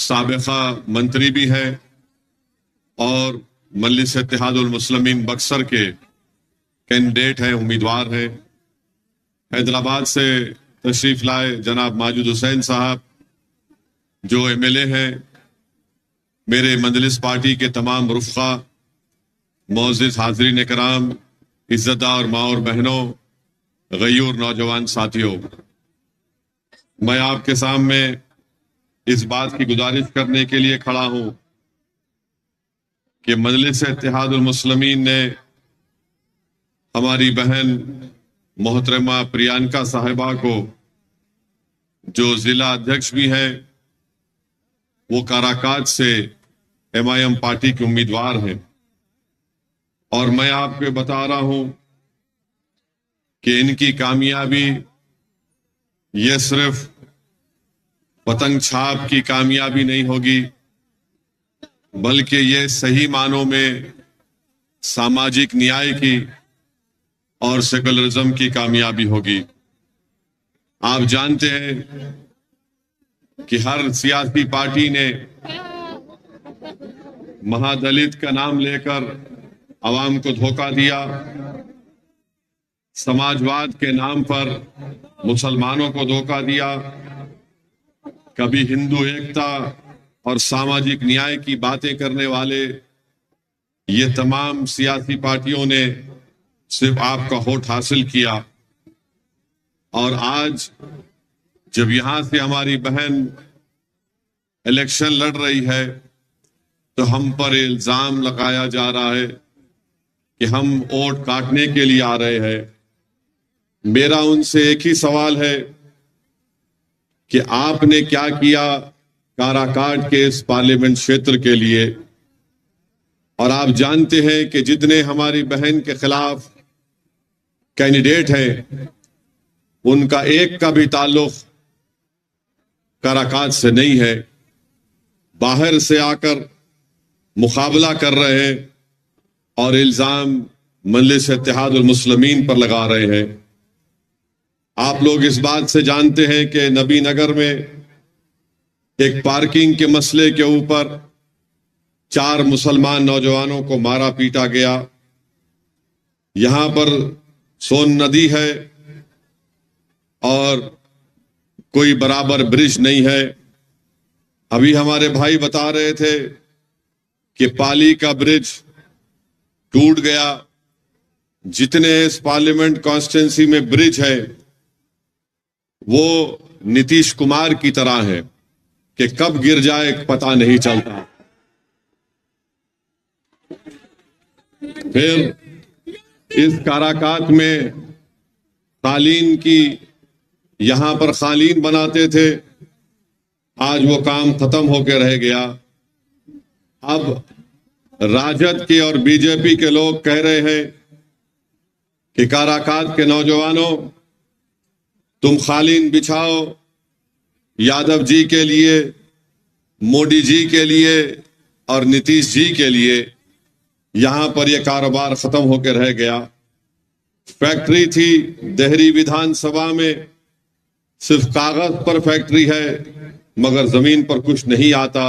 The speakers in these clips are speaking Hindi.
साबिका मंत्री भी हैं और मजलिस इत्तेहादुल मुस्लिमीन बक्सर के कैंडिडेट हैं, उम्मीदवार हैं। हैदराबाद से तशरीफ लाए जनाब माजिद हुसैन साहब जो एमएलए हैं। मेरे मजलिस पार्टी के तमाम रुफ़ा, मोअज़्ज़िज़ हाज़रीन कराम, इज़्ज़तदार माँ और बहनों, गयूर नौजवान साथियों, मैं आपके सामने इस बात की गुजारिश करने के लिए खड़ा हूं कि मजलिस इत्तेहादुल मुस्लिमीन ने हमारी बहन मोहतरमा प्रियंका साहिबा को, जो जिला अध्यक्ष भी हैं, वो काराकाट से एमआईएम पार्टी के उम्मीदवार हैं। और मैं आपको बता रहा हूं कि इनकी कामयाबी ये सिर्फ पतंग छाप की कामयाबी नहीं होगी, बल्कि ये सही मानों में सामाजिक न्याय की और सेकुलरिज्म की कामयाबी होगी। आप जानते हैं कि हर सियासी पार्टी ने महादलित का नाम लेकर आवाम को धोखा दिया, समाजवाद के नाम पर मुसलमानों को धोखा दिया, कभी हिंदू एकता और सामाजिक न्याय की बातें करने वाले ये तमाम सियासी पार्टियों ने सिर्फ आपका वोट हासिल किया। और आज जब यहां से हमारी बहन इलेक्शन लड़ रही है तो हम पर इल्जाम लगाया जा रहा है कि हम वोट काटने के लिए आ रहे हैं। मेरा उनसे एक ही सवाल है कि आपने क्या किया काराकाट के इस पार्लियामेंट क्षेत्र के लिए। और आप जानते हैं कि जितने हमारी बहन के खिलाफ कैंडिडेट हैं उनका एक का भी ताल्लुक काराकाट से नहीं है, बाहर से आकर मुकाबला कर रहे हैं और इल्जाम मजलिस इत्तेहादुल मुस्लिमीन पर लगा रहे हैं। आप लोग इस बात से जानते हैं कि नबी नगर में एक पार्किंग के मसले के ऊपर 4 मुसलमान नौजवानों को मारा पीटा गया। यहां पर सोन नदी है और कोई बराबर ब्रिज नहीं है। अभी हमारे भाई बता रहे थे कि पाली का ब्रिज टूट गया। जितने इस पार्लियामेंट कॉन्स्टिट्यूंसी में ब्रिज है वो नीतीश कुमार की तरह है कि कब गिर जाए पता नहीं चलता। फिर इस काराकाट में कालीन की, यहां पर कालीन बनाते थे, आज वो काम खत्म होकर रह गया। अब राजद के और बीजेपी के लोग कह रहे हैं कि काराकाट के नौजवानों तुम कालीन बिछाओ, यादव जी के लिए, मोदी जी के लिए और नीतीश जी के लिए। यहां पर यह कारोबार खत्म होकर रह गया। फैक्ट्री थी देहरी विधानसभा में, सिर्फ कागज पर फैक्ट्री है मगर जमीन पर कुछ नहीं आता।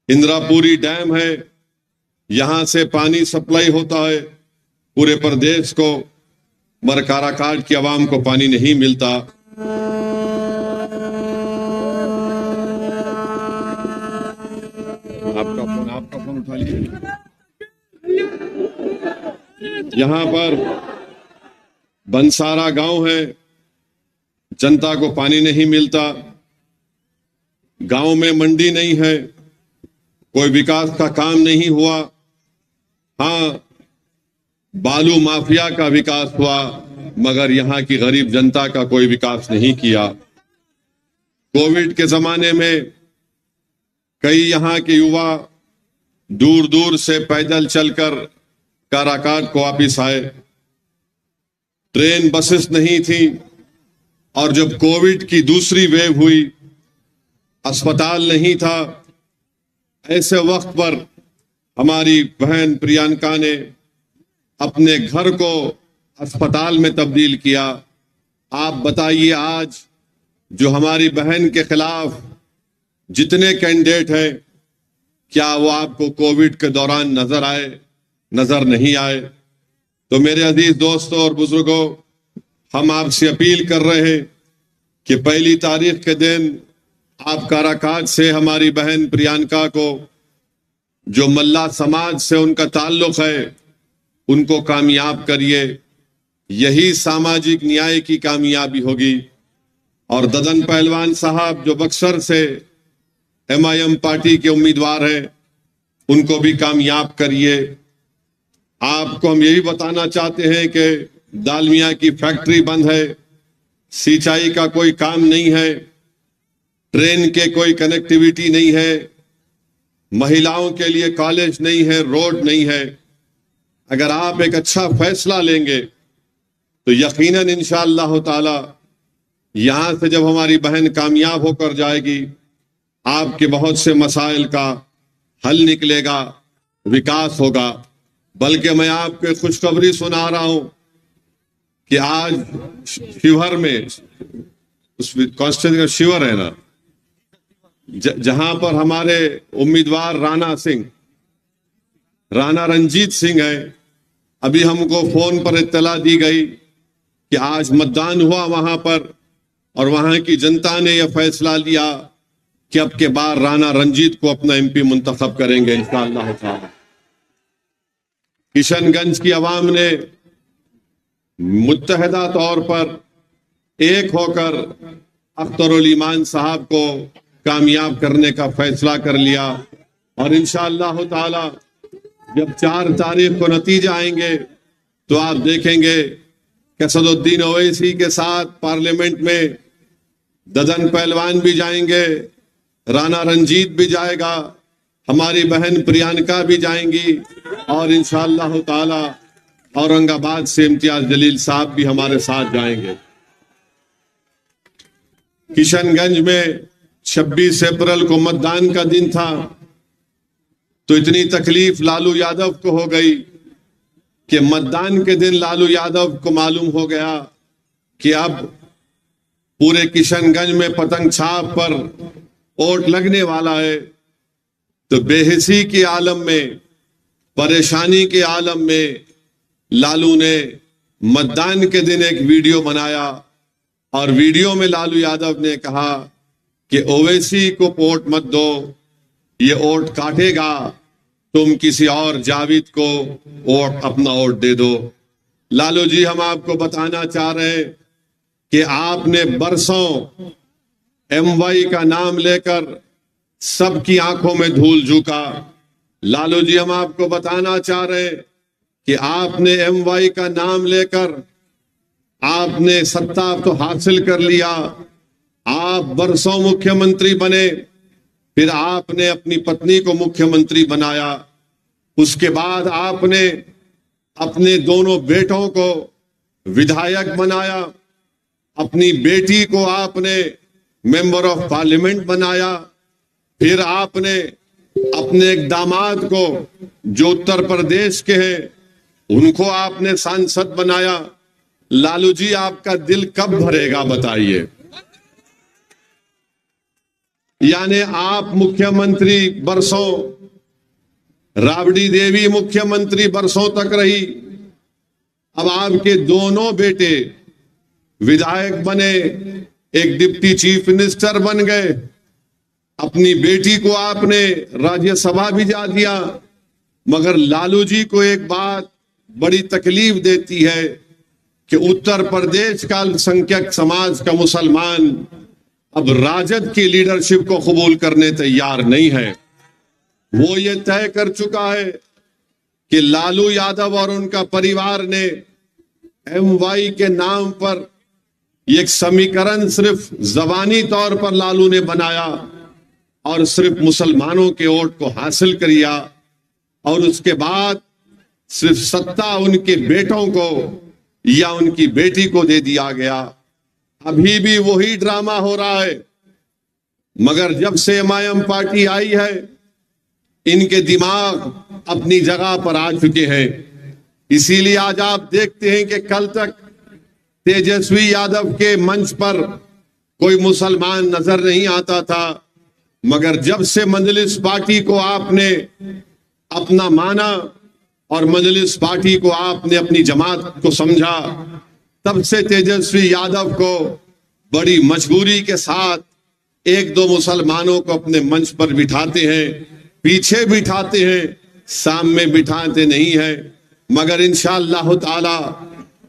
इंद्रापुरी डैम है, यहां से पानी सप्लाई होता है पूरे प्रदेश को, मगर काराकाट की आवाम को पानी नहीं मिलता। आपका फोन उठा लीजिए। यहां पर बंसारा गांव है, जनता को पानी नहीं मिलता। गांव में मंडी नहीं है, कोई विकास का काम नहीं हुआ। हां, बालू माफिया का विकास हुआ मगर यहां की गरीब जनता का कोई विकास नहीं किया। कोविड के जमाने में कई यहां के युवा दूर दूर से पैदल चलकर काराकाट को वापिस आए। ट्रेन बसेस नहीं थी और जब कोविड की दूसरी वेव हुई, अस्पताल नहीं था। ऐसे वक्त पर हमारी बहन प्रियंका ने अपने घर को अस्पताल में तब्दील किया। आप बताइए, आज जो हमारी बहन के खिलाफ जितने कैंडिडेट हैं, क्या वो आपको कोविड के दौरान नजर आए, नजर नहीं आए? तो मेरे अजीज दोस्तों और बुजुर्गों, हम आपसे अपील कर रहे हैं कि 1 तारीख के दिन आप काराकाट से हमारी बहन प्रियंका को, जो मल्ला समाज से उनका ताल्लुक है, उनको कामयाब करिए। यही सामाजिक न्याय की कामयाबी होगी। और ददन पहलवान साहब जो बक्सर से MIM पार्टी के उम्मीदवार हैं, उनको भी कामयाब करिए। आपको हम यही बताना चाहते हैं कि दालमिया की फैक्ट्री बंद है, सिंचाई का कोई काम नहीं है, ट्रेन के कोई कनेक्टिविटी नहीं है, महिलाओं के लिए कॉलेज नहीं है, रोड नहीं है। अगर आप एक अच्छा फैसला लेंगे तो यकीनन इंशाअल्लाह ताला यहां से जब हमारी बहन कामयाब होकर जाएगी, आपके बहुत से मसाइल का हल निकलेगा, विकास होगा। बल्कि मैं आपको खुशखबरी सुना रहा हूं कि आज शिवहर में, उस कॉन्स्टिट्यूंसी का शिवहर है ना, जहां पर हमारे उम्मीदवार राणा रंजीत सिंह है, अभी हमको फोन पर इत्तला दी गई कि आज मतदान हुआ वहां पर, और वहां की जनता ने यह फैसला लिया कि अब के बाद राणा रंजीत को अपना MP मुंतखब करेंगे इंशाअल्लाह ताला। किशनगंज की आवाम ने मुत्तहिदा तौर पर एक होकर अख्तरुल ईमान साहब को कामयाब करने का फैसला कर लिया। और इंशाअल्लाह ताला जब 4 तारीख को नतीजे आएंगे तो आप देखेंगे कि असदुद्दीन ओवैसी के साथ पार्लियामेंट में ददन पहलवान भी जाएंगे, राणा रंजीत भी जाएगा, हमारी बहन प्रियंका भी जाएंगी, और इंशाअल्लाह ताला औरंगाबाद से इम्तियाज जलील साहब भी हमारे साथ जाएंगे। किशनगंज में 26 अप्रैल को मतदान का दिन था, तो इतनी तकलीफ लालू यादव को हो गई कि मतदान के दिन लालू यादव को मालूम हो गया कि अब पूरे किशनगंज में पतंग छाप पर वोट लगने वाला है। तो बेहिसी के आलम में, परेशानी के आलम में लालू ने मतदान के दिन एक वीडियो बनाया, और वीडियो में लालू यादव ने कहा कि ओवैसी को वोट मत दो, ये वोट काटेगा, तुम किसी और जावेद को वोट, अपना वोट दे दो। लालू जी, हम आपको बताना चाह रहे हैं कि आपने बरसों MY का नाम लेकर सबकी आंखों में धूल झोंका। लालू जी, हम आपको बताना चाह रहे हैं कि आपने MY का नाम लेकर आपने सत्ता तो हासिल कर लिया, आप बरसों मुख्यमंत्री बने, फिर आपने अपनी पत्नी को मुख्यमंत्री बनाया, उसके बाद आपने अपने दोनों बेटों को विधायक बनाया, अपनी बेटी को आपने मेंबर ऑफ पार्लियामेंट बनाया, फिर आपने अपने एक दामाद को जो उत्तर प्रदेश के हैं उनको आपने सांसद बनाया। लालू जी, आपका दिल कब भरेगा बताइए? यानी आप मुख्यमंत्री बरसों, राबड़ी देवी मुख्यमंत्री बरसों तक रही, अब आपके दोनों बेटे विधायक बने, एक डिप्टी चीफ मिनिस्टर बन गए, अपनी बेटी को आपने राज्यसभा भिजा दिया। मगर लालू जी को एक बात बड़ी तकलीफ देती है कि उत्तर प्रदेश का अल्पसंख्यक समाज का मुसलमान अब राजद की लीडरशिप को कबूल करने तैयार नहीं है। वो ये तय कर चुका है कि लालू यादव और उनका परिवार ने MY के नाम पर एक समीकरण सिर्फ जबानी तौर पर लालू ने बनाया और सिर्फ मुसलमानों के वोट को हासिल किया, और उसके बाद सिर्फ सत्ता उनके बेटों को या उनकी बेटी को दे दिया गया। अभी भी वही ड्रामा हो रहा है। मगर जब से MIM पार्टी आई है, इनके दिमाग अपनी जगह पर आ चुके हैं। इसीलिए आज आप देखते हैं कि कल तक तेजस्वी यादव के मंच पर कोई मुसलमान नजर नहीं आता था, मगर जब से मजलिस पार्टी को आपने अपना माना और मजलिस पार्टी को आपने अपनी जमात को समझा, तब से तेजस्वी यादव को बड़ी मजबूरी के साथ एक दो मुसलमानों को अपने मंच पर बिठाते हैं, पीछे बिठाते हैं, सामने बिठाते नहीं है। मगर इंशाअल्लाह ताला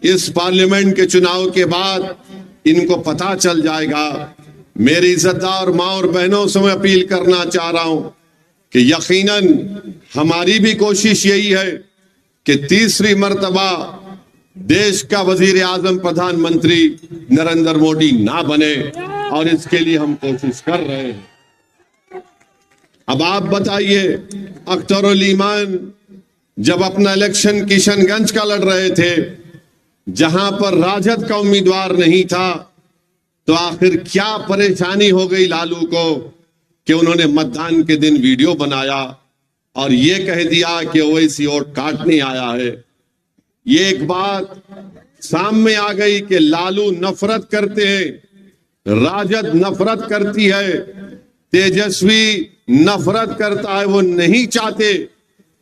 इस पार्लियामेंट के चुनाव के बाद इनको पता चल जाएगा। मेरी इज्जतदार माँ और बहनों से मैं अपील करना चाह रहा हूं कि यकीनन हमारी भी कोशिश यही है कि तीसरी मर्तबा देश का वजीर आजम प्रधानमंत्री नरेंद्र मोदी ना बने, और इसके लिए हम कोशिश कर रहे हैं। अब आप बताइए, अख्तरुल ईमान जब अपना इलेक्शन किशनगंज का लड़ रहे थे, जहां पर राजद का उम्मीदवार नहीं था, तो आखिर क्या परेशानी हो गई लालू को कि उन्होंने मतदान के दिन वीडियो बनाया और ये कह दिया कि ओवैसी वोट काटने आया है। ये एक बात सामने आ गई कि लालू नफरत करते हैं, राजद नफरत करती है, तेजस्वी नफरत करता है। वो नहीं चाहते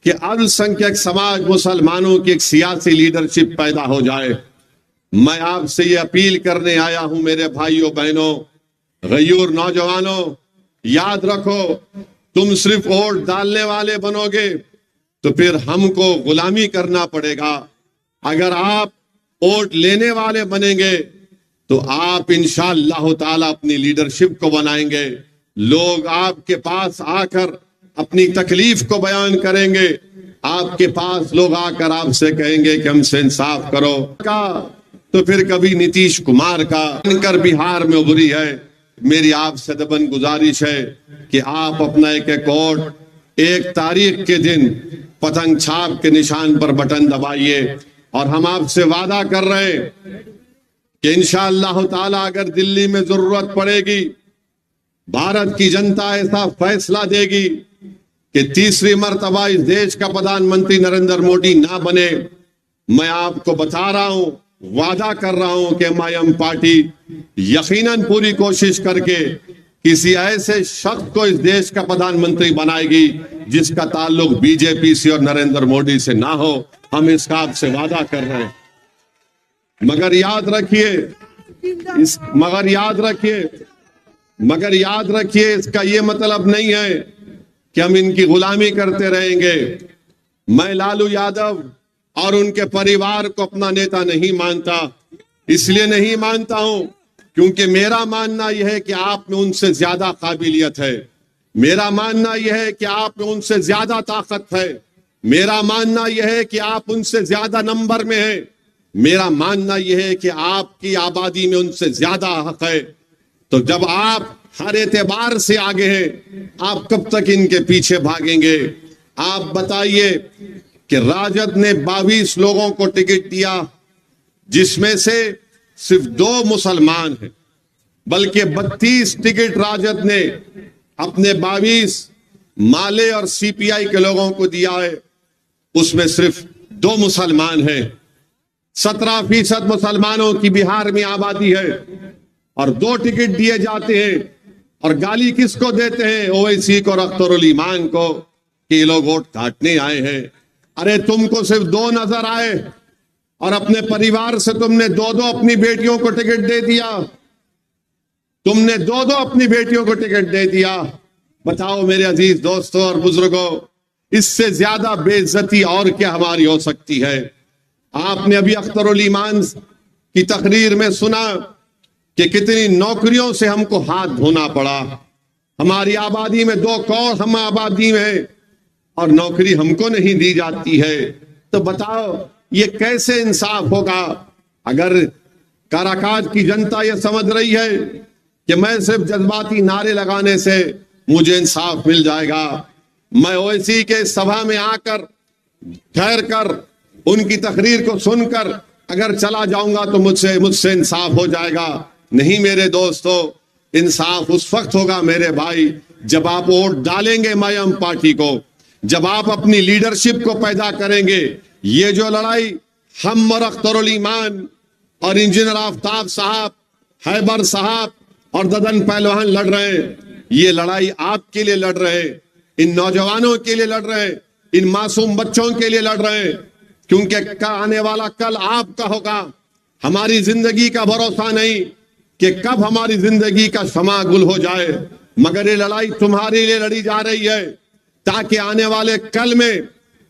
कि अल्पसंख्यक समाज मुसलमानों की एक सियासी लीडरशिप पैदा हो जाए। मैं आपसे ये अपील करने आया हूं मेरे भाइयों बहनों, गयूर नौजवानों, याद रखो, तुम सिर्फ वोट डालने वाले बनोगे तो फिर हमको गुलामी करना पड़ेगा। अगर आप वोट लेने वाले बनेंगे तो आप इंशाअल्लाह ताला अपनी लीडरशिप को बनाएंगे। लोग आपके पास आकर अपनी तकलीफ को बयान करेंगे, आपके पास लोग आकर आपसे कहेंगे कि हमसे इंसाफ करो का, तो फिर कभी नीतीश कुमार का बनकर बिहार में उभरी है। मेरी आपसे दबन गुजारिश है कि आप अपना एक एक वोट 1 तारीख के दिन पतंग छाप के निशान पर बटन दबाइए, और हम आपसे वादा कर रहे हैं कि इंशाअल्लाह ताला अगर दिल्ली में जरूरत पड़ेगी, भारत की जनता ऐसा फैसला देगी कि तीसरी मर्तबा इस देश का प्रधानमंत्री नरेंद्र मोदी ना बने, मैं आपको बता रहा हूं, वादा कर रहा हूं कि एमआईएम पार्टी यकीनन पूरी कोशिश करके किसी ऐसे शख्स को इस देश का प्रधानमंत्री बनाएगी जिसका ताल्लुक बीजेपी से और नरेंद्र मोदी से ना हो। हम इसका आपसे वादा कर रहे हैं। मगर याद रखिए इसका ये मतलब नहीं है कि हम इनकी गुलामी करते रहेंगे। मैं लालू यादव और उनके परिवार को अपना नेता नहीं मानता। इसलिए नहीं मानता हूं क्योंकि मेरा मानना यह है कि आप में उनसे ज्यादा काबिलियत है, मेरा मानना यह है कि आप में उनसे ज्यादा ताकत है, मेरा मानना यह है कि आप उनसे ज्यादा नंबर में है, मेरा मानना यह है कि आपकी आबादी में उनसे ज्यादा हक है। तो जब आप हर एतबार से आगे हैं, आप कब तक इनके पीछे भागेंगे? आप बताइए कि राजद ने 22 लोगों को टिकट दिया, जिसमें से सिर्फ 2 मुसलमान हैं, बल्कि 32 टिकट राजद ने अपने 22 माले और सीपीआई के लोगों को दिया है, उसमें सिर्फ 2 मुसलमान हैं। 17% मुसलमानों की बिहार में आबादी है और 2 टिकट दिए जाते हैं, और गाली किसको देते हैं? ओवैसी को और अख्तरुल ईमान को कि ये लोग वोट काटने आए हैं। अरे तुमको सिर्फ 2 नजर आए और अपने परिवार से तुमने 2-2 अपनी बेटियों को टिकट दे दिया, तुमने 2-2 अपनी बेटियों को टिकट दे दिया। बताओ मेरे अजीज दोस्तों और बुजुर्गों, इससे ज्यादा बेइज्जती और क्या हमारी हो सकती है? आपने अभी अख्तरुल ईमान की तकरीर में सुना कि कितनी नौकरियों से हमको हाथ धोना पड़ा। हमारी आबादी में 2 करोड़ हम आबादी में और नौकरी हमको नहीं दी जाती है। तो बताओ ये कैसे इंसाफ होगा? अगर काराकाज की जनता ये समझ रही है कि मैं सिर्फ जज्बाती नारे लगाने से मुझे इंसाफ मिल जाएगा, मैं ओवैसी के सभा में आकर ठहर कर उनकी तकरीर को सुनकर अगर चला जाऊंगा तो मुझसे इंसाफ हो जाएगा। नहीं मेरे दोस्तों, इंसाफ उस वक्त होगा मेरे भाई जब आप वोट डालेंगे एमआईएम पार्टी को, जब आप अपनी लीडरशिप को पैदा करेंगे। ये जो लड़ाई हम और अख्तरुल ईमान और इंजीनियर आफ्ताब साहब, हैबर साहब और ददन पहलवान लड़ रहे हैं, ये लड़ाई आपके लिए लड़ रहे हैं, इन नौजवानों के लिए लड़ रहे हैं, इन मासूम बच्चों के लिए लड़ रहे हैं, क्योंकि आने वाला कल आपका होगा। हमारी जिंदगी का भरोसा नहीं कि कब हमारी जिंदगी का समा गुल हो जाए, मगर ये लड़ाई तुम्हारे लिए लड़ी जा रही है ताकि आने वाले कल में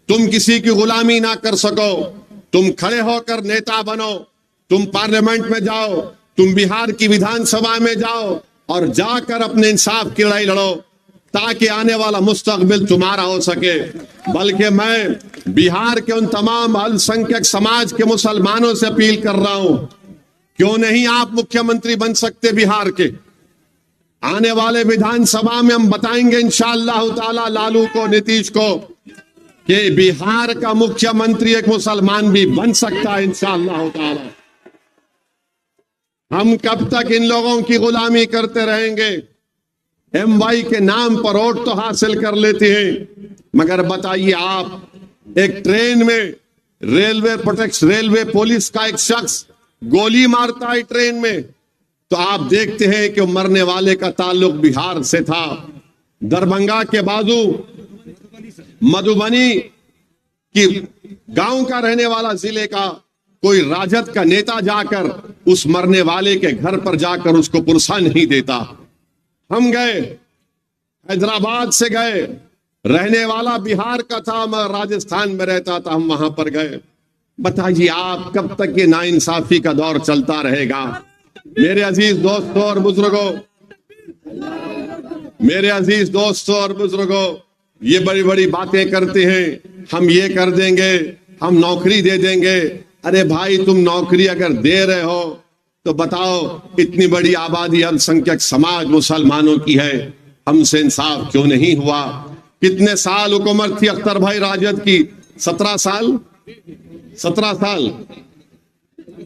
तुम किसी की गुलामी ना कर सको। तुम खड़े होकर नेता बनो, तुम पार्लियामेंट में जाओ, तुम बिहार की विधानसभा में जाओ और जाकर अपने इंसाफ की लड़ाई लड़ो ताकि आने वाला मुस्तकबिल तुम्हारा हो सके। बल्कि मैं बिहार के उन तमाम अल्पसंख्यक समाज के मुसलमानों से अपील कर रहा हूं, क्यों नहीं आप मुख्यमंत्री बन सकते बिहार के? आने वाले विधानसभा में हम बताएंगे इंशाअल्लाह ताला लालू को, नीतीश को, कि बिहार का मुख्यमंत्री एक मुसलमान भी बन सकता है इंशाअल्लाह ताला। हम कब तक इन लोगों की गुलामी करते रहेंगे? MY के नाम पर वोट तो हासिल कर लेते हैं, मगर बताइए आप एक ट्रेन में रेलवे पुलिस का एक शख्स गोली मारता है ट्रेन में, तो आप देखते हैं कि मरने वाले का ताल्लुक बिहार से था। दरभंगा के बाजू मधुबनी की गांव का रहने वाला जिले का कोई राजद का नेता जाकर उस मरने वाले के घर पर जाकर उसको पुरसा नहीं देता। हम गए, हैदराबाद से गए, रहने वाला बिहार का था मैं राजस्थान में रहता था, हम वहां पर गए। बताइए आप कब तक ये नाइंसाफी का दौर चलता रहेगा? मेरे अजीज दोस्तों और बुजुर्गों, मेरे अजीज दोस्तों और बुजुर्गों, ये बड़ी बड़ी बातें करते हैं, हम ये कर देंगे, हम नौकरी दे देंगे। अरे भाई, तुम नौकरी अगर दे रहे हो तो बताओ, इतनी बड़ी आबादी अल्पसंख्यक समाज मुसलमानों की है, हमसे इंसाफ क्यों नहीं हुआ? कितने साल हुकूमत थी अख्तर भाई राजद की? 17 साल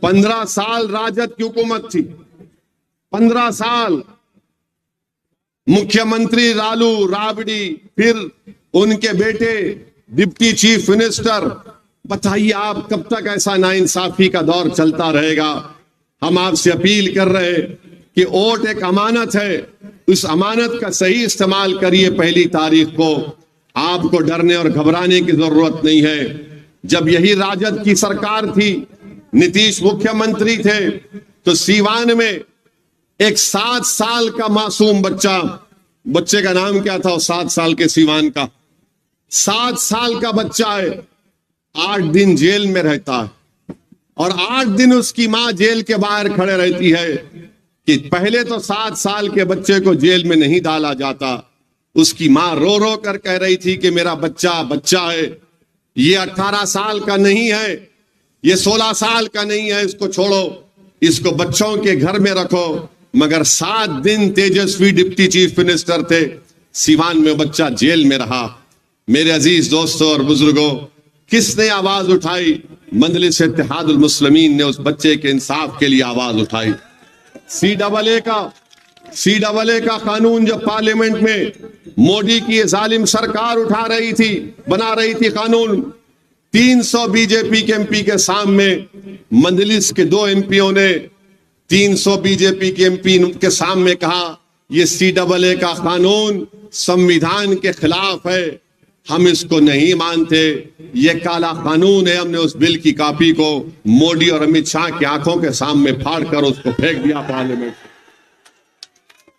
15 साल राजद की हुकूमत थी। 15 साल मुख्यमंत्री लालू राबड़ी, फिर उनके बेटे डिप्टी चीफ मिनिस्टर। बताइए आप कब तक ऐसा नाइंसाफी का दौर चलता रहेगा? हम आपसे अपील कर रहे हैं कि वोट एक अमानत है, उस अमानत का सही इस्तेमाल करिए। 1 तारीख को आपको डरने और घबराने की जरूरत नहीं है। जब यही राजद की सरकार थी, नीतीश मुख्यमंत्री थे, तो सीवान में एक 7 साल का मासूम बच्चे का नाम क्या था? 7 साल के सीवान का 7 साल का बच्चा है, 8 दिन जेल में रहता है और 8 दिन उसकी मां जेल के बाहर खड़े रहती है कि पहले तो 7 साल के बच्चे को जेल में नहीं डाला जाता। उसकी मां रो रो कर कह रही थी कि मेरा बच्चा बच्चा है, ये 18 साल का नहीं है, ये 16 साल का नहीं है, इसको छोड़ो, इसको बच्चों के घर में रखो। मगर 7 दिन तेजस्वी डिप्टी चीफ मिनिस्टर थे, सीवान में बच्चा जेल में रहा। मेरे अजीज दोस्तों और बुजुर्गों, किसने आवाज उठाई? मजलिस इत्तेहादुल मुस्लिमीन ने उस बच्चे के इंसाफ के लिए आवाज उठाई। CAA का कानून जब पार्लियामेंट में मोदी की जालिम सरकार उठा रही थी, बना रही थी कानून, 300 बीजेपी के MP के सामने मजलिस के 2 MPओं ने 300 बीजेपी के MP के सामने कहा ये CAA का कानून संविधान के खिलाफ है, हम इसको नहीं मानते, ये काला कानून है। हमने उस बिल की कॉपी को मोदी और अमित शाह की आंखों के सामने फाड़कर उसको फेंक दिया पार्लियामेंट।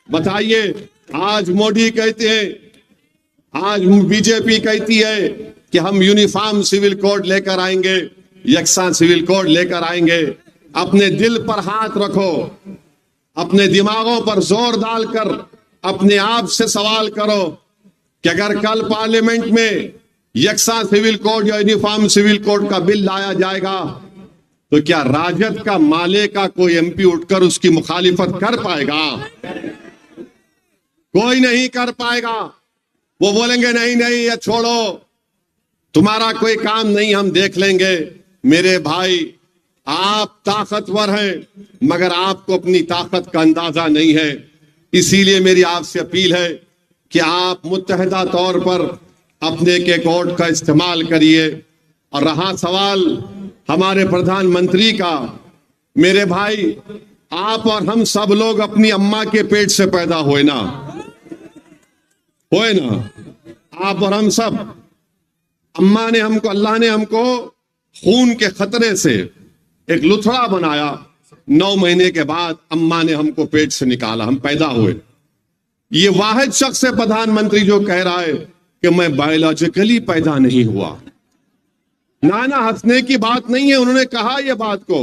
बताइए, आज मोदी कहते हैं, आज बीजेपी कहती है कि हम यूनिफॉर्म सिविल कोड लेकर आएंगे, यकसा सिविल कोड लेकर आएंगे। अपने दिल पर हाथ रखो, अपने दिमागों पर जोर डालकर अपने आप से सवाल करो कि अगर कल पार्लियामेंट में यकसा सिविल कोड या यूनिफॉर्म सिविल कोड का बिल लाया जाएगा तो क्या राजद का माले का कोई MP उठकर उसकी मुखालिफत कर पाएगा? कोई नहीं कर पाएगा। वो बोलेंगे नहीं नहीं, ये छोड़ो, तुम्हारा कोई काम नहीं, हम देख लेंगे। मेरे भाई, आप ताकतवर हैं मगर आपको अपनी ताकत का अंदाजा नहीं है। इसीलिए मेरी आपसे अपील है कि आप मुत्तहिदा तौर पर अपने एक वोट का इस्तेमाल करिए। और रहा सवाल हमारे प्रधानमंत्री का, मेरे भाई, आप और हम सब लोग अपनी अम्मा के पेट से पैदा हुए ना, होए ना, आप और हम सब। अम्मा ने हमको, अल्लाह ने हमको खून के खतरे से एक लुथड़ा बनाया। 9 महीने के बाद अम्मा ने हमको पेट से निकाला, हम पैदा हुए। ये वाहिद शख्स है प्रधानमंत्री जो कह रहा है कि मैं बायोलॉजिकली पैदा नहीं हुआ। नाना हंसने की बात नहीं है, उन्होंने कहा यह बात को,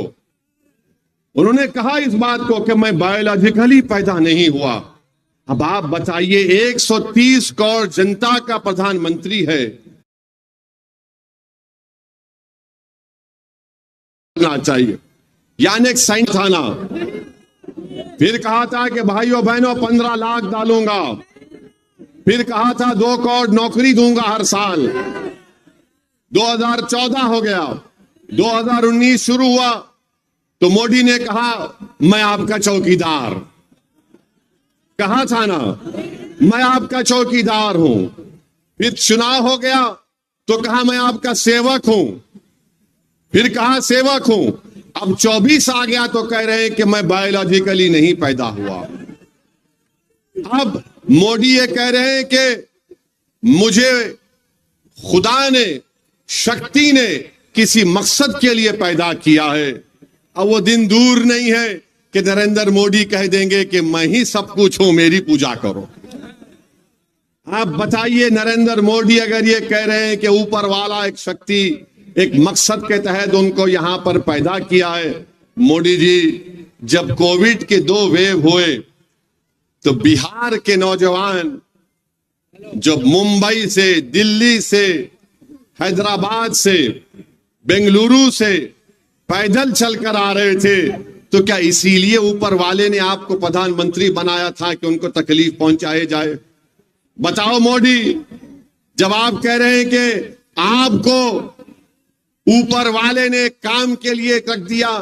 उन्होंने कहा इस बात को कि मैं बायोलॉजिकली पैदा नहीं हुआ। अब आप बताइए, 130 करोड़ जनता का प्रधानमंत्री है, चाहिए। यानी एक साइंस था ना, फिर कहा था कि भाइयों बहनों 15 लाख डालूंगा, फिर कहा था 2 करोड़ नौकरी दूंगा हर साल। 2014 हो गया, 2019 शुरू हुआ तो मोदी ने कहा मैं आपका चौकीदार। कहा था ना, मैं आपका चौकीदार हूं। फिर चुनाव हो गया तो कहा मैं आपका सेवक हूं, फिर कहा सेवक हूं। अब 24 आ गया तो कह रहे हैं कि मैं बायोलॉजिकली नहीं पैदा हुआ। अब मोदी ये कह रहे हैं कि मुझे खुदा ने, शक्ति ने किसी मकसद के लिए पैदा किया है। अब वो दिन दूर नहीं है कि नरेंद्र मोदी कह देंगे कि मैं ही सब कुछ हूं, मेरी पूजा करो। आप बताइए, नरेंद्र मोदी अगर ये कह रहे हैं कि ऊपर वाला एक शक्ति, एक मकसद के तहत उनको यहां पर पैदा किया है। मोदी जी, जब कोविड के 2 वेव हुए तो बिहार के नौजवान जो मुंबई से, दिल्ली से, हैदराबाद से, बेंगलुरु से पैदल चलकर आ रहे थे, तो क्या इसीलिए ऊपर वाले ने आपको प्रधानमंत्री बनाया था कि उनको तकलीफ पहुंचाए जाए? बताओ मोदी, जब आप कह रहे हैं कि आपको ऊपर वाले ने काम के लिए रख दिया,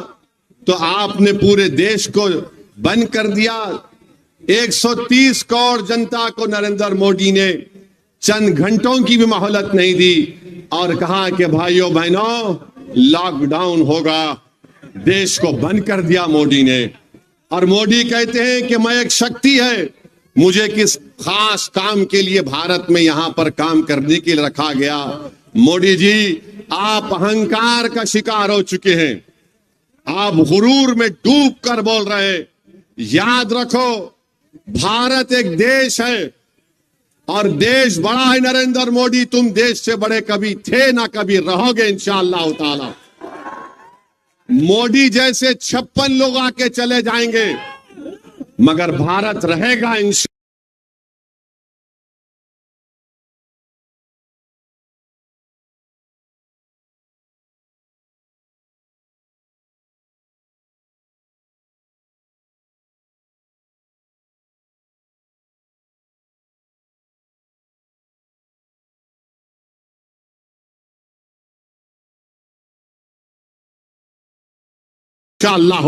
तो आपने पूरे देश को बंद कर दिया। 130 करोड़ जनता को नरेंद्र मोदी ने चंद घंटों की भी मोहलत नहीं दी और कहा कि भाइयों बहनों लॉकडाउन होगा। देश को बंद कर दिया मोदी ने। और मोदी कहते हैं कि मैं एक शक्ति है, मुझे किस खास काम के लिए भारत में यहां पर काम करने के लिए रखा गया। मोदी जी, आप अहंकार का शिकार हो चुके हैं, आप गुरूर में डूब कर बोल रहे हैं। याद रखो, भारत एक देश है और देश बड़ा है। नरेंद्र मोदी, तुम देश से बड़े कभी थे ना कभी रहोगे इंशाअल्लाह ताला। मोदी जैसे 56 लोग आके चले जाएंगे, मगर भारत रहेगा इंशाअल्लाह।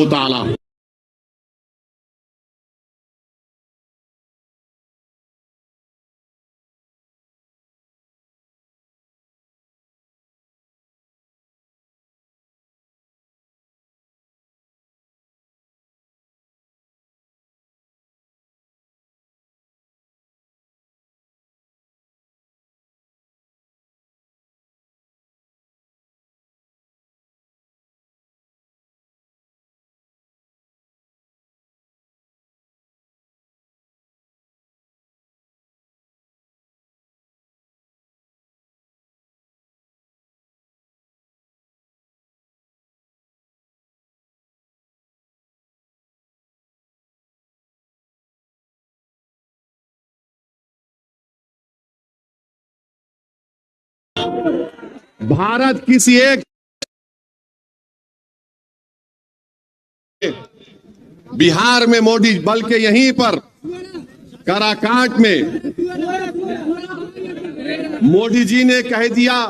ताला भारत किसी एक बिहार में मोदी, बल्कि यहीं पर काराकाट में मोदी जी ने कह दिया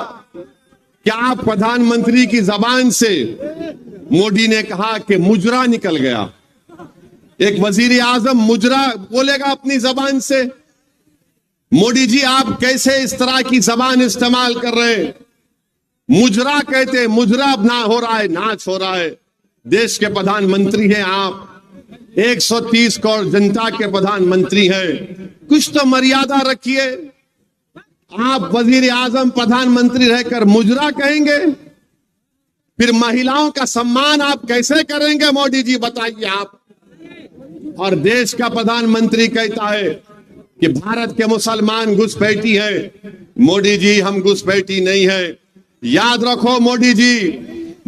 कि आप प्रधानमंत्री की जबान से, मोदी ने कहा कि मुजरा निकल गया। एक वजीर आजम मुजरा बोलेगा अपनी जबान से? मोदी जी, आप कैसे इस तरह की जबान इस्तेमाल कर रहे हैं? मुजरा कहते, मुजरा ना हो रहा है, नाच हो रहा है। देश के प्रधानमंत्री हैं आप, 130 करोड़ जनता के प्रधानमंत्री हैं। कुछ तो मर्यादा रखिए। आप वजीर आजम प्रधानमंत्री रहकर मुजरा कहेंगे, फिर महिलाओं का सम्मान आप कैसे करेंगे मोदी जी, बताइए आप। और देश का प्रधानमंत्री कहता है कि भारत के मुसलमान घुसपैठी है। मोदी जी, हम घुसपैठी नहीं है। याद रखो मोदी जी,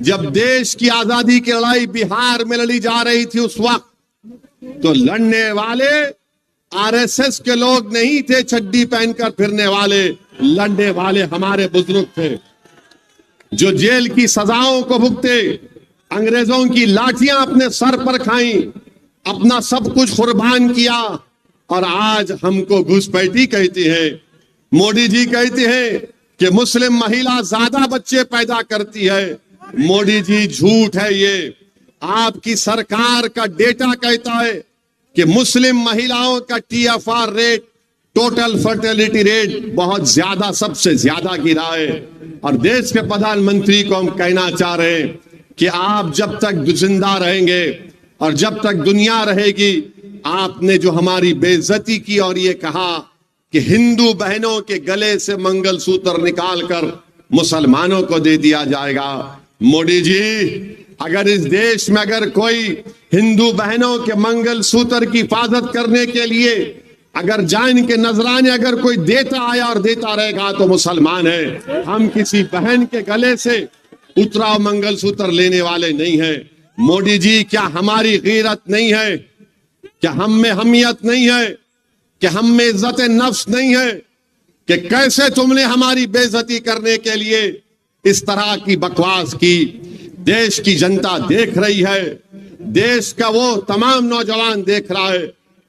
जब देश की आजादी की लड़ाई बिहार में लड़ी जा रही थी उस वक्त तो लड़ने वाले आरएसएस के लोग नहीं थे, चड्डी पहनकर फिरने वाले। लड़ने वाले हमारे बुजुर्ग थे जो जेल की सजाओं को भुगते, अंग्रेजों की लाठियां अपने सर पर खाई, अपना सब कुछ कुर्बान किया, और आज हमको घुसपैठी कहती है। मोदी जी कहते हैं कि मुस्लिम महिला ज्यादा बच्चे पैदा करती है। मोदी जी, झूठ है ये। आपकी सरकार का डेटा कहता है कि मुस्लिम महिलाओं का TFR rate, total fertility rate बहुत ज्यादा, सबसे ज्यादा गिरा है। और देश के प्रधानमंत्री को हम कहना चाह रहे हैं कि आप जब तक जिंदा रहेंगे और जब तक दुनिया रहेगी, आपने जो हमारी बेइज्जती की और ये कहा कि हिंदू बहनों के गले से मंगलसूत्र निकालकर मुसलमानों को दे दिया जाएगा। मोदी जी, अगर इस देश में अगर कोई हिंदू बहनों के मंगलसूत्र की हिफाजत करने के लिए अगर जान के नजराने अगर कोई देता आया और देता रहेगा तो मुसलमान है। हम किसी बहन के गले से उतरा मंगलसूत्र लेने वाले नहीं है। मोदी जी, क्या हमारी गैरत नहीं है? क्या हम में हमियत नहीं है? क्या हम में इज्जत नफ्स नहीं है कि कैसे तुमने हमारी बेइज्जती करने के लिए इस तरह की बकवास की? देश की जनता देख रही है, देश का वो तमाम नौजवान देख रहा है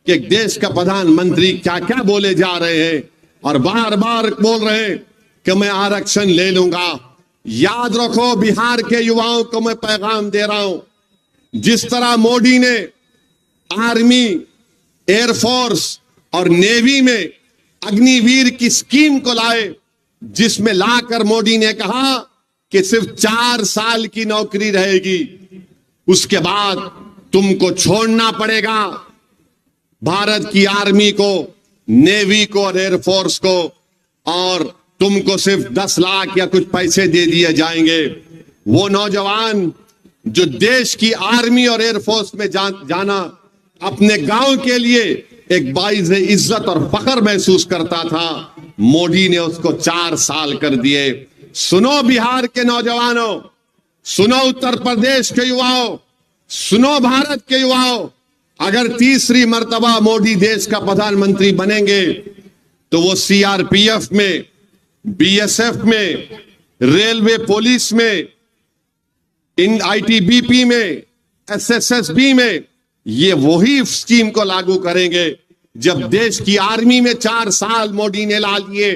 कि देश का प्रधानमंत्री क्या क्या बोले जा रहे हैं और बार बार बोल रहे हैं कि मैं आरक्षण ले लूंगा। याद रखो, बिहार के युवाओं को मैं पैगाम दे रहा हूं, जिस तरह मोदी ने आर्मी, एयरफोर्स और नेवी में अग्निवीर की स्कीम को लाए, जिसमें लाकर मोदी ने कहा कि सिर्फ 4 साल की नौकरी रहेगी, उसके बाद तुमको छोड़ना पड़ेगा भारत की आर्मी को, नेवी को और एयरफोर्स को, और तुमको सिर्फ 10 लाख या कुछ पैसे दे दिए जाएंगे। वो नौजवान जो देश की आर्मी और एयरफोर्स में जाना अपने गांव के लिए एक बाइज़ इज्जत और फख्र महसूस करता था, मोदी ने उसको 4 साल कर दिए। सुनो बिहार के नौजवानों, सुनो उत्तर प्रदेश के युवाओं, सुनो भारत के युवाओं, अगर तीसरी मर्तबा मोदी देश का प्रधानमंत्री बनेंगे तो वो सीआरपीएफ में, बीएसएफ में, रेलवे पुलिस में, इन आईटीबीपी में, एसएसएसबी में ये वही स्कीम को लागू करेंगे। जब देश की आर्मी में 4 साल मोदी ने ला लिए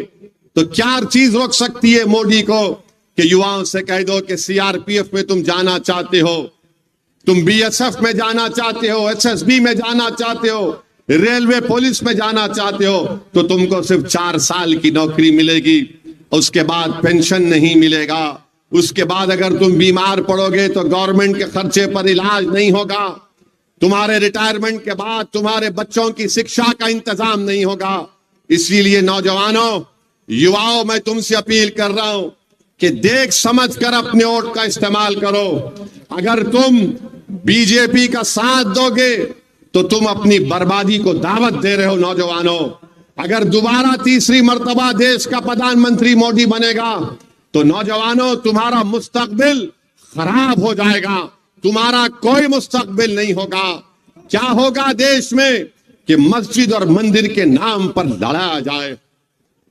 तो क्या चीज रोक सकती है मोदी को कि युवाओं से कह दो कि सीआरपीएफ में तुम जाना चाहते हो, तुम बीएसएफ में जाना चाहते हो, एसएसबी में जाना चाहते हो, रेलवे पुलिस में जाना चाहते हो, तो तुमको सिर्फ 4 साल की नौकरी मिलेगी, उसके बाद पेंशन नहीं मिलेगा, उसके बाद अगर तुम बीमार पड़ोगे तो गवर्नमेंट के खर्चे पर इलाज नहीं होगा, तुम्हारे रिटायरमेंट के बाद तुम्हारे बच्चों की शिक्षा का इंतजाम नहीं होगा। इसीलिए नौजवानों, युवाओं, मैं तुमसे अपील कर रहा हूं कि देख समझ कर अपने वोट का इस्तेमाल करो। अगर तुम बीजेपी का साथ दोगे तो तुम अपनी बर्बादी को दावत दे रहे हो। नौजवानों, अगर दोबारा तीसरी मर्तबा देश का प्रधानमंत्री मोदी बनेगा तो नौजवानों, तुम्हारा मुस्तकबिल खराब हो जाएगा, तुम्हारा कोई मुस्तकबिल नहीं होगा। क्या होगा देश में कि मस्जिद और मंदिर के नाम पर लड़ाया जाए,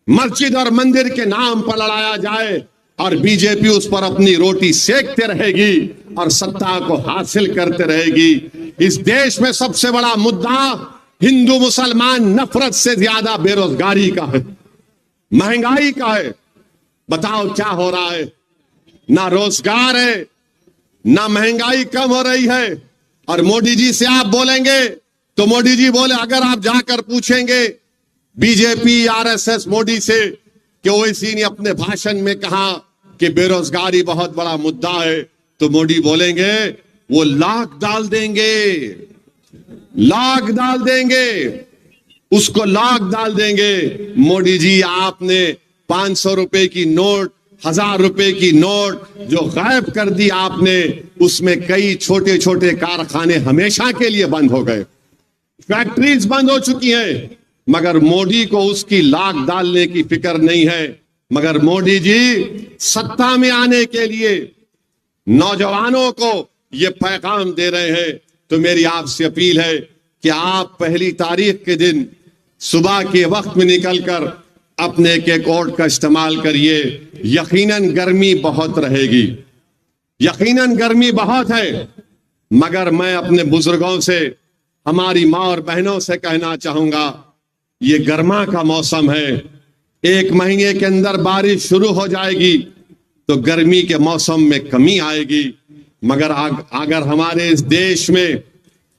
मस्जिद और मंदिर के नाम पर लड़ाया जाए और बीजेपी उस पर अपनी रोटी सेकते रहेगी और सत्ता को हासिल करते रहेगी। इस देश में सबसे बड़ा मुद्दा हिंदू मुसलमान नफरत से ज्यादा बेरोजगारी का है, महंगाई का है। बताओ क्या हो रहा है? ना रोजगार है, ना महंगाई कम हो रही है। और मोदी जी से आप बोलेंगे तो मोदी जी बोले, अगर आप जाकर पूछेंगे बीजेपी आरएसएस मोदी से कि ओवैसी ने अपने भाषण में कहा कि बेरोजगारी बहुत बड़ा मुद्दा है, तो मोदी बोलेंगे वो लाख डाल देंगे, लाख डाल देंगे। उसको लॉक डाल देंगे। मोदी जी, आपने 500 रुपए की नोट, 1000 रुपए की नोट जो गायब कर दी आपने, उसमें कई छोटे छोटे कारखाने हमेशा के लिए बंद हो गए, फैक्ट्रीज बंद हो चुकी हैं। मगर मोदी को उसकी लाख डालने की फिक्र नहीं है। मगर मोदी जी सत्ता में आने के लिए नौजवानों को यह पैगाम दे रहे हैं। तो मेरी आपसे अपील है कि आप 1 तारीख के दिन सुबह के वक्त में निकलकर अपने के कोड का इस्तेमाल करिए। यकीनन गर्मी बहुत रहेगी, यकीनन गर्मी बहुत है, मगर मैं अपने बुजुर्गों से, हमारी माँ और बहनों से कहना चाहूंगा, ये गर्मा का मौसम है। 1 महीने के अंदर बारिश शुरू हो जाएगी तो गर्मी के मौसम में कमी आएगी। मगर अगर हमारे इस देश में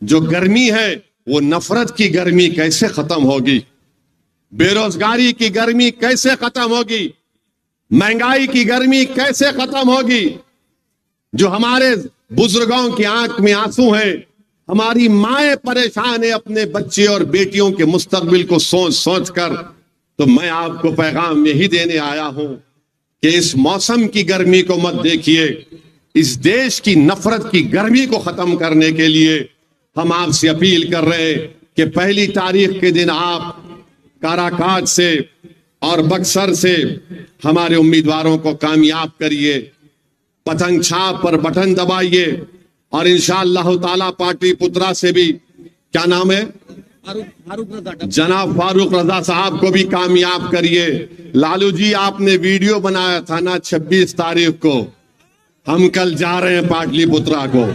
जो गर्मी है वो नफरत की गर्मी कैसे खत्म होगी, बेरोजगारी की गर्मी कैसे खत्म होगी, महंगाई की गर्मी कैसे खत्म होगी। जो हमारे बुजुर्गों की आंख में आंसू हैं, हमारी माएं परेशान है अपने बच्चे और बेटियों के मुस्तकबिल को सोच सोच कर। तो मैं आपको पैगाम यही देने आया हूं कि इस मौसम की गर्मी को मत देखिए। इस देश की नफरत की गर्मी को खत्म करने के लिए हम आपसे अपील कर रहे हैं कि 1 तारीख के दिन आप काराकाट से और बक्सर से हमारे उम्मीदवारों को कामयाब करिए, पतंग छाप पर बटन दबाइए और इंशाअल्लाह ताला पाटलिपुत्रा से भी, क्या नाम है, जनाब फारूक रजा साहब को भी कामयाब करिए। लालू जी, आपने वीडियो बनाया था ना 26 तारीख को, हम कल जा रहे हैं पाटलिपुत्रा को।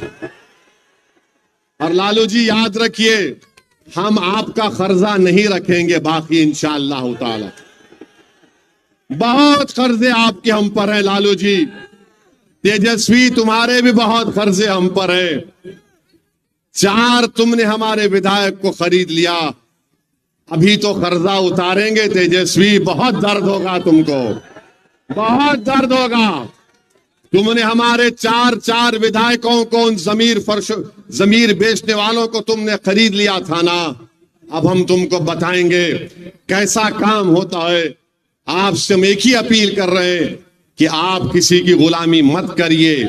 और लालू जी याद रखिए, हम आपका कर्जा नहीं रखेंगे बाकी इंशाअल्लाह ताला। बहुत कर्जे आपके हम पर हैं लालू जी। तेजस्वी, तुम्हारे भी बहुत कर्जे हम पर हैं। 4 तुमने हमारे विधायक को खरीद लिया, अभी तो कर्जा उतारेंगे तेजस्वी, बहुत दर्द होगा तुमको, बहुत दर्द होगा। तुमने हमारे 4 विधायकों को, उन जमीर बेचने वालों को तुमने खरीद लिया था ना। अब हम तुमको बताएंगे कैसा काम होता है। आपसे हम एक ही अपील कर रहे हैं कि आप किसी की गुलामी मत करिए।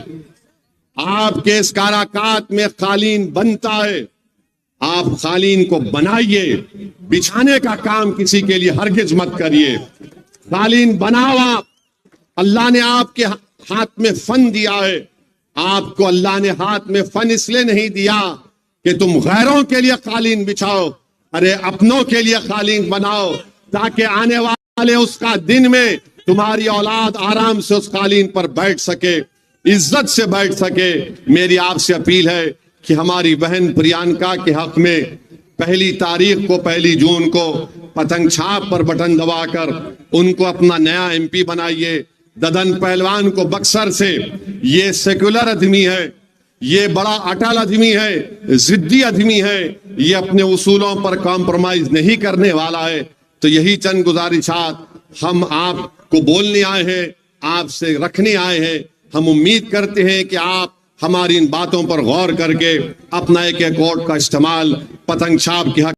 आपके इस काराकाट में कालीन बनता है, आप कालीन को बनाइए। बिछाने का काम किसी के लिए हरगिज मत करिए। कालीन बनाओ आप। अल्लाह ने आपके हाथ में फन दिया है। आपको अल्लाह ने हाथ में फन इसलिए नहीं दिया कि तुम गैरों के लिए कालीन बिछाओ, अरे अपनों के लिए कालीन बनाओ, ताकि आने वाले उसका दिन में तुम्हारी औलाद आराम से उस कालीन पर बैठ सके, इज्जत से बैठ सके। मेरी आपसे अपील है कि हमारी बहन प्रियंका के हक में 1 तारीख को, 1 जून को पतंग छाप पर बटन दबाकर उनको अपना नया MP बनाइए। ददन पहलवान को बक्सर से, ये सेक्युलर आदमी है, ये बड़ा अटल आदमी है, जिद्दी आदमी है, ये अपने उसूलों पर कॉम्प्रोमाइज नहीं करने वाला है। तो यही चंद गुजारिशात हम आपको बोलने आए हैं, आपसे रखने आए हैं। हम उम्मीद करते हैं कि आप हमारी इन बातों पर गौर करके अपना एक वोट का इस्तेमाल पतंग छाप के हक